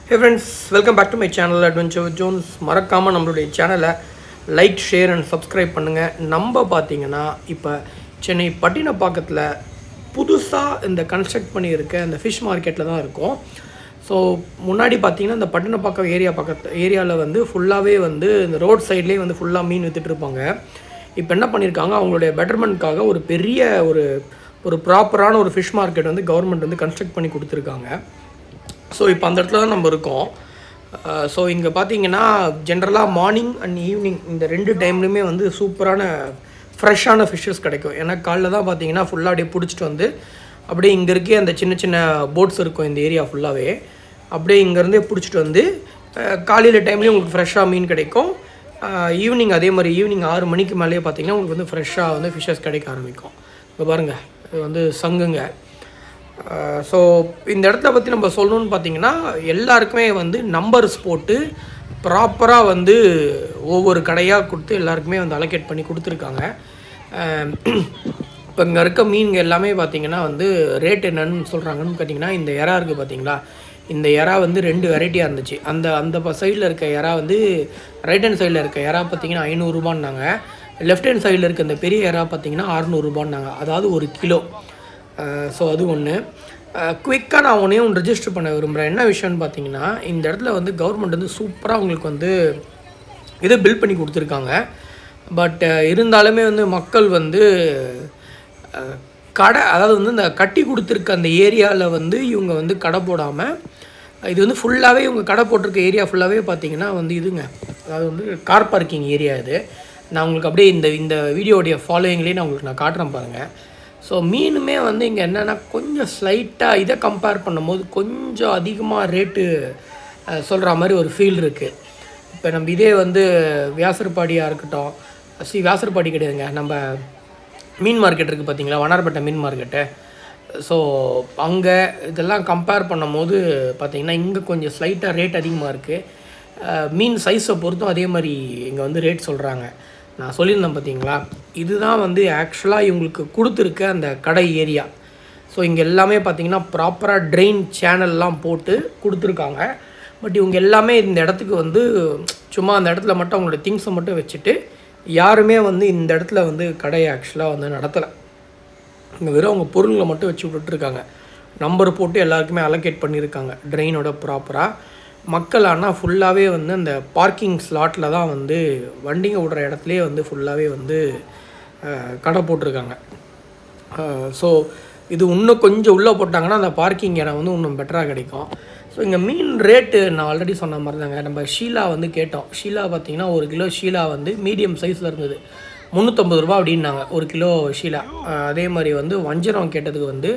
Hey friends, welcome back to my channel Adventure with Jones. மறக்காமல் நம்மளுடைய சேனலை like share and subscribe பண்ணுங்கள். நம்ம பார்த்தீங்கன்னா இப்போ சென்னை பட்டினப்பாக்கத்தில் புதுசாக இந்த கன்ஸ்ட்ரக்ட் பண்ணியிருக்க இந்த ஃபிஷ் மார்க்கெட்டில் தான் இருக்கும். ஸோ முன்னாடி பார்த்தீங்கன்னா இந்த பட்டினப்பாக்கம் ஏரியாவில் வந்து ஃபுல்லாகவே வந்து இந்த ரோட் சைட்லேயே வந்து ஃபுல்லாக மீன் விற்றுட்ருப்பாங்க. இப்போ என்ன பண்ணியிருக்காங்க, அவங்களுடைய பெட்டர்மெண்ட்காக ஒரு பெரிய ஒரு ப்ராப்பரான ஒரு ஃபிஷ் மார்க்கெட் வந்து கவர்மெண்ட் வந்து கன்ஸ்ட்ரக்ட் பண்ணி கொடுத்துருக்காங்க. ஸோ இப்போ அந்த இடத்துல தான் நம்ம இருக்கோம். ஸோ இங்கே பார்த்தீங்கன்னா ஜென்ரலாக மார்னிங் அண்ட் ஈவினிங் இந்த ரெண்டு டைம்லையுமே வந்து சூப்பரான ஃப்ரெஷ்ஷான ஃபிஷ்ஷஸ் கிடைக்கும். ஏன்னா காலைல தான் பார்த்தீங்கன்னா ஃபுல்லாக அப்படியே பிடிச்சிட்டு வந்து அப்படியே இங்கே இருக்கே அந்த சின்ன சின்ன போட்ஸ் இருக்கும் இந்த ஏரியா ஃபுல்லாகவே, அப்படியே இங்கேருந்தே பிடிச்சிட்டு வந்து காலையில் டைம்லேயும் உங்களுக்கு ஃப்ரெஷ்ஷாக மீன் கிடைக்கும். ஈவினிங் அதே மாதிரி ஈவினிங் 6 மணிக்கு மேலேயே பார்த்தீங்கன்னா உங்களுக்கு வந்து ஃப்ரெஷ்ஷாக வந்து ஃபிஷ்ஷஸ் கிடைக்க ஆரம்பிக்கும். இப்போ பாருங்கள், இது வந்து சங்குங்க. ஸோ இந்த இடத்துல பற்றி நம்ம சொல்லணுன்னு பார்த்தீங்கன்னா எல்லாருக்குமே வந்து நம்பர்ஸ் போட்டு ப்ராப்பராக வந்து ஒவ்வொரு கடையாக கொடுத்து எல்லாருக்குமே வந்து அலோகேட் பண்ணி கொடுத்துருக்காங்க. இப்போ இங்கே இருக்க மீன்கள் எல்லாமே பார்த்திங்கன்னா வந்து ரேட் என்னன்னு சொல்கிறாங்கன்னு பார்த்தீங்கன்னா, இந்த எறா இருக்குது பார்த்தீங்களா, இந்த எறா வந்து 2 வெரைட்டியாக இருந்துச்சு. அந்த சைடில் இருக்க எறா வந்து ரைட் ஹேண்ட் சைடில் இருக்க எறா பார்த்திங்கன்னா 500 ரூபான்னாங்க. லெஃப்ட் ஹேண்ட் சைடில் இருக்க இந்த பெரிய எறா பார்த்திங்கன்னா 600 ரூபான்னாங்க, அதாவது 1 கிலோ. ஸோ அது ஒன்று. குயிக்காக நான் ஒன்று ரெஜிஸ்டர் பண்ண விரும்புகிறேன். என்ன விஷயம்னு பார்த்தீங்கன்னா, இந்த இடத்துல வந்து கவர்மெண்ட் வந்து சூப்பராக உங்களுக்கு வந்து இதை பில்ட் பண்ணி கொடுத்துருக்காங்க. பட் இருந்தாலுமே வந்து மக்கள் வந்து கடை, அதாவது வந்து இந்த கட்டி கொடுத்துருக்க அந்த ஏரியாவில் வந்து இவங்க வந்து கடை போடாமல், இது வந்து ஃபுல்லாகவே இவங்க கடை போட்டிருக்க ஏரியா ஃபுல்லாகவே பார்த்தீங்கன்னா வந்து இதுங்க, அதாவது வந்து கார் பார்க்கிங் ஏரியா இது. நான் உங்களுக்கு அப்படியே இந்த வீடியோடைய ஃபாலோயிங்லேயே நான் உங்களுக்கு காட்டுறேன் பாருங்கள். ஸோ மீனுமே வந்து இங்கே என்னென்னா கொஞ்சம் ஸ்லைட்டாக இதை கம்பேர் பண்ணும்போது கொஞ்சம் அதிகமாக ரேட்டு சொல்கிற மாதிரி ஒரு ஃபீல் இருக்குது. இப்போ நம்ம இதே வந்து வியாசர்பாடியாக இருக்கட்டும், வியாசர்பாடி கிடையாதுங்க, நம்ம மீன் மார்க்கெட் இருக்குது பார்த்தீங்களா, வண்ணாரப்பேட்டை மீன் மார்க்கெட்டு. ஸோ அங்கே இதெல்லாம் கம்பேர் பண்ணும்போது பார்த்திங்கன்னா இங்கே கொஞ்சம் ஸ்லைட்டாக ரேட் அதிகமாக இருக்குது. மீன் சைஸை பொறுத்தும் அதே மாதிரி இங்கே வந்து ரேட் சொல்கிறாங்க. நான் சொல்லியிருந்தேன் பார்த்தீங்களா, இதுதான் வந்து ஆக்சுவலாக இவங்களுக்கு கொடுத்துருக்க அந்த கடை ஏரியா. ஸோ இங்கே எல்லாமே பார்த்திங்கன்னா ப்ராப்பராக ட்ரெயின் சேனல்லாம் போட்டு கொடுத்துருக்காங்க. பட் இவங்க எல்லாமே இந்த இடத்துக்கு வந்து சும்மா அந்த இடத்துல மட்டும் அவங்களோட திங்ஸை மட்டும் வச்சுட்டு யாருமே வந்து இந்த இடத்துல வந்து கடையை ஆக்சுவலாக வந்து நடத்தலை. இங்கே வெறும் அவங்க பொருள்களை மட்டும் வச்சு விட்டுருக்காங்க. நம்பர் போட்டு எல்லாருக்குமே அலோகேட் பண்ணியிருக்காங்க ட்ரெயினோட ப்ராப்பராக. மக்கள் ஆனால் ஃபுல்லாகவே வந்து அந்த பார்க்கிங் ஸ்லாட்டில் தான் வந்து வண்டிங்க விடுற இடத்துலையே வந்து ஃபுல்லாகவே வந்து கடை போட்டிருக்காங்க. ஸோ இது இன்னும் கொஞ்சம் உள்ளே போட்டாங்கன்னா அந்த பார்க்கிங் இடம் வந்து இன்னும் பெட்டராக கிடைக்கும். ஸோ இங்கே மீன் ரேட்டு நான் ஆல்ரெடி சொன்ன மாதிரி தாங்க. நம்ம ஷீலா வந்து கேட்டோம். ஷீலா பார்த்திங்கன்னா 1 கிலோ ஷீலா வந்து மீடியம் சைஸில் இருந்தது, 350 ரூபா அப்படின்னாங்க 1 கிலோ ஷீலா. அதே மாதிரி வந்து வஞ்சரம் கேட்டதுக்கு வந்து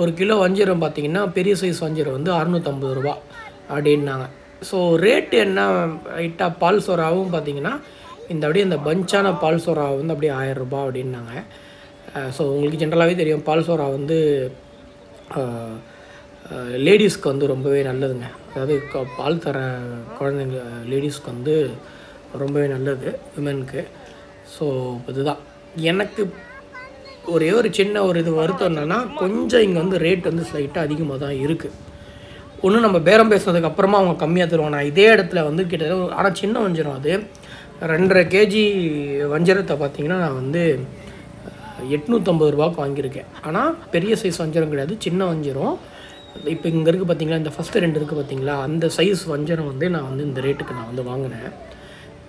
1 கிலோ வஞ்சரம் பார்த்திங்கன்னா பெரிய சைஸ் வஞ்சரம் வந்து 650 ரூபா அப்படின்னாங்க. ஸோ ரேட்டு என்ன ரைட்டாக பால் சோறாவும் பார்த்திங்கன்னா இந்த அப்படியே இந்த பஞ்சான பால் சோறா வந்து அப்படியே 1000 ரூபா அப்படின்னாங்க. ஸோ உங்களுக்கு ஜென்ரலாகவே தெரியும் பால் சோறா வந்து லேடிஸ்க்கு வந்து ரொம்பவே நல்லதுங்க. அதாவது பால் தர குழந்தைங்க லேடிஸ்க்கு வந்து ரொம்பவே நல்லது விமனுக்கு. ஸோ இதுதான் எனக்கு ஒரே ஒரு சின்ன ஒரு இது வருத்தம் என்னென்னா, கொஞ்சம் இங்கே வந்து ரேட் வந்து ஸ்லைட்டாக அதிகமாக தான் இருக்குது. ஒன்று நம்ம பேரம் பேசுனதுக்கு அப்புறமா அவங்க கம்மியாக தருவாங்க. நான் இதே இடத்துல வந்து கிட்டத்தட்ட, ஆனால் சின்ன வஞ்சரம் அது 2.5 கேஜி வஞ்சரத்தை பார்த்திங்கன்னா நான் வந்து 850 ரூபாய்க்கு வாங்கியிருக்கேன். ஆனால் பெரிய சைஸ் வஞ்சரம் கிடையாது, சின்ன வஞ்சரம். இப்போ இங்கே இருக்குது பார்த்திங்களா, இந்த ஃபஸ்ட்டு 2 இருக்குது பார்த்திங்களா, அந்த சைஸ் வஞ்சரம் வந்து நான் வந்து இந்த ரேட்டுக்கு நான் வந்து வாங்கினேன்.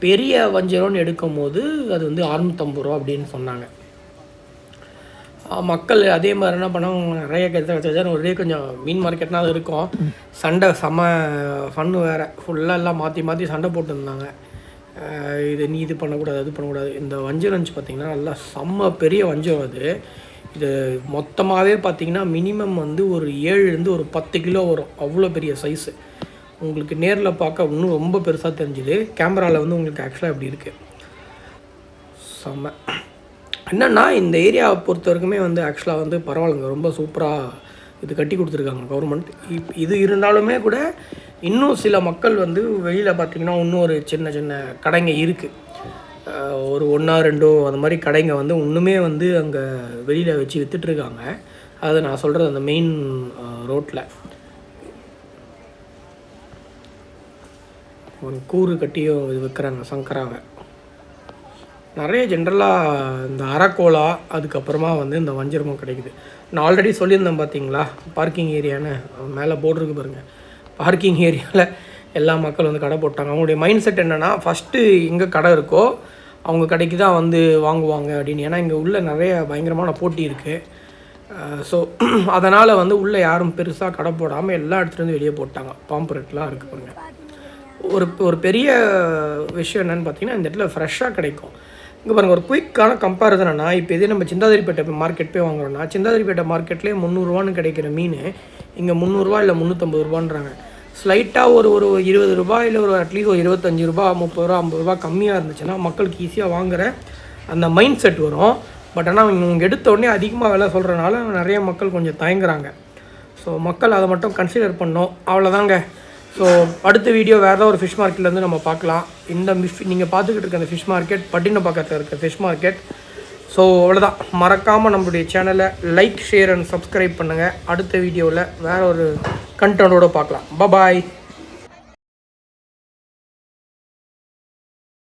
பெரிய வஞ்சரம்னு எடுக்கும் போது அது வந்து 650 ரூபா அப்படின்னு சொன்னாங்க. மக்கள் அதே மாதிரி என்ன பண்ணாங்க, நிறைய கற்று ஒரே கொஞ்சம் மீன் மார்க்கெட்னால் அது இருக்கும், சண்டை செம ஃபன்னு வேறு, ஃபுல்லாக எல்லாம் மாற்றி சண்டை போட்டுருந்தாங்க. இது நீ இது பண்ணக்கூடாது அது பண்ணக்கூடாது. இந்த வஞ்சரம் இருந்துச்சு பார்த்திங்கன்னா நல்லா செம்ம பெரிய வஞ்சரம் அது. இது மொத்தமாகவே பார்த்திங்கன்னா மினிமம் வந்து ஒரு 7 ஒரு 10 கிலோ வரும், அவ்வளோ பெரிய சைஸு. உங்களுக்கு நேரில் பார்க்க இன்னும் ரொம்ப பெருசாக தெரிஞ்சுது, கேமராவில் வந்து உங்களுக்கு ஆக்சுவலாக எப்படி இருக்குது செம்ம. என்னென்னா இந்த ஏரியாவை பொறுத்த வரைக்குமே வந்து ஆக்சுவலாக வந்து பரவாயில்லைங்க, ரொம்ப சூப்பராக இது கட்டி கொடுத்துருக்காங்க கவர்மெண்ட். இது இருந்தாலுமே கூட இன்னும் சில மக்கள் வந்து வெளியில் பார்த்திங்கன்னா இன்னும் ஒரு சின்ன சின்ன கடைங்க இருக்குது, ஒரு 1 2 அந்த மாதிரி கடைங்க வந்து இன்னுமே வந்து அங்கே வெளியில் வச்சு விற்றுட்ருக்காங்க. அது நான் சொல்கிறது அந்த மெயின் ரோட்டில். ஒரு கூறு கட்டியோ இது விற்கிறாங்க சங்கராவை. நிறைய ஜென்ரலாக இந்த அரக்கோலா அதுக்கப்புறமா வந்து இந்த வஞ்சரமும் கிடைக்குது. நான் ஆல்ரெடி சொல்லியிருந்தேன் பார்த்தீங்களா பார்க்கிங் ஏரியான்னு, மேலே போர்டுருக்கு பாருங்கள். பார்க்கிங் ஏரியாவில் எல்லா மக்கள் வந்து கடை போட்டாங்க. அவங்களுடைய மைண்ட் செட் என்னென்னா ஃபஸ்ட்டு எங்கே கடை இருக்கோ அவங்க கடைக்கு தான் வந்து வாங்குவாங்க அப்படின்னு. ஏன்னா இங்கே உள்ள நிறைய பயங்கரமான போட்டி இருக்குது. ஸோ அதனால் வந்து உள்ளே யாரும் பெருசாக கடை போடாமல் எல்லா இடத்துலேருந்து வெளியே போட்டாங்க. பாம்பரெட்லாம் இருக்குது பாருங்க. ஒரு பெரிய விஷயம் என்னென்னு பார்த்தீங்கன்னா இந்த இடத்துல ஃப்ரெஷ்ஷாக கிடைக்கும். இங்கே பாருங்கள், ஒரு குயிக்கான கம்பேரிசனா இப்போ இதே நம்ம சிந்தாதிரிப்பேட்டை மார்க்கெட் போய் வாங்குறோன்னா சிந்தாதிரிப்பேட்டை மார்க்கெட்லேயே 300 கிடைக்கிற மீன் இங்கே 300 இல்லை 350 ஸ்லைட்டாக ஒரு 20 இல்லை ஒரு அட்லீஸ்ட் ஒரு 25 30 50 கம்மியாக இருந்துச்சுன்னா மக்களுக்கு ஈஸியாக வாங்குகிற அந்த மைண்ட் செட் வரும். பட் ஆனால் இவங்க எடுத்த உடனே அதிகமாக விலை சொல்கிறனால நிறைய மக்கள் கொஞ்சம் தயங்குறாங்க. ஸோ மக்கள் அதை மட்டும் கன்சிடர் பண்ணோம். அவ்வளோதாங்க. ஸோ அடுத்த வீடியோ வேறு ஏதாவது ஒரு ஃபிஷ் மார்க்கெட்லேருந்து நம்ம பார்க்கலாம். இந்த நீங்கள் பார்த்துக்கிட்டு இருக்க அந்த ஃபிஷ் மார்க்கெட் பட்டினப்பாக்கத்தில் இருக்க ஃபிஷ் மார்க்கெட். ஸோ அவ்வளோதான். மறக்காமல் நம்மளுடைய சேனலை லைக், ஷேர் அண்ட் சப்ஸ்கிரைப் பண்ணுங்கள். அடுத்த வீடியோவில் வேறு ஒரு கண்டென்ட்டோடு பார்க்கலாம். பாய்.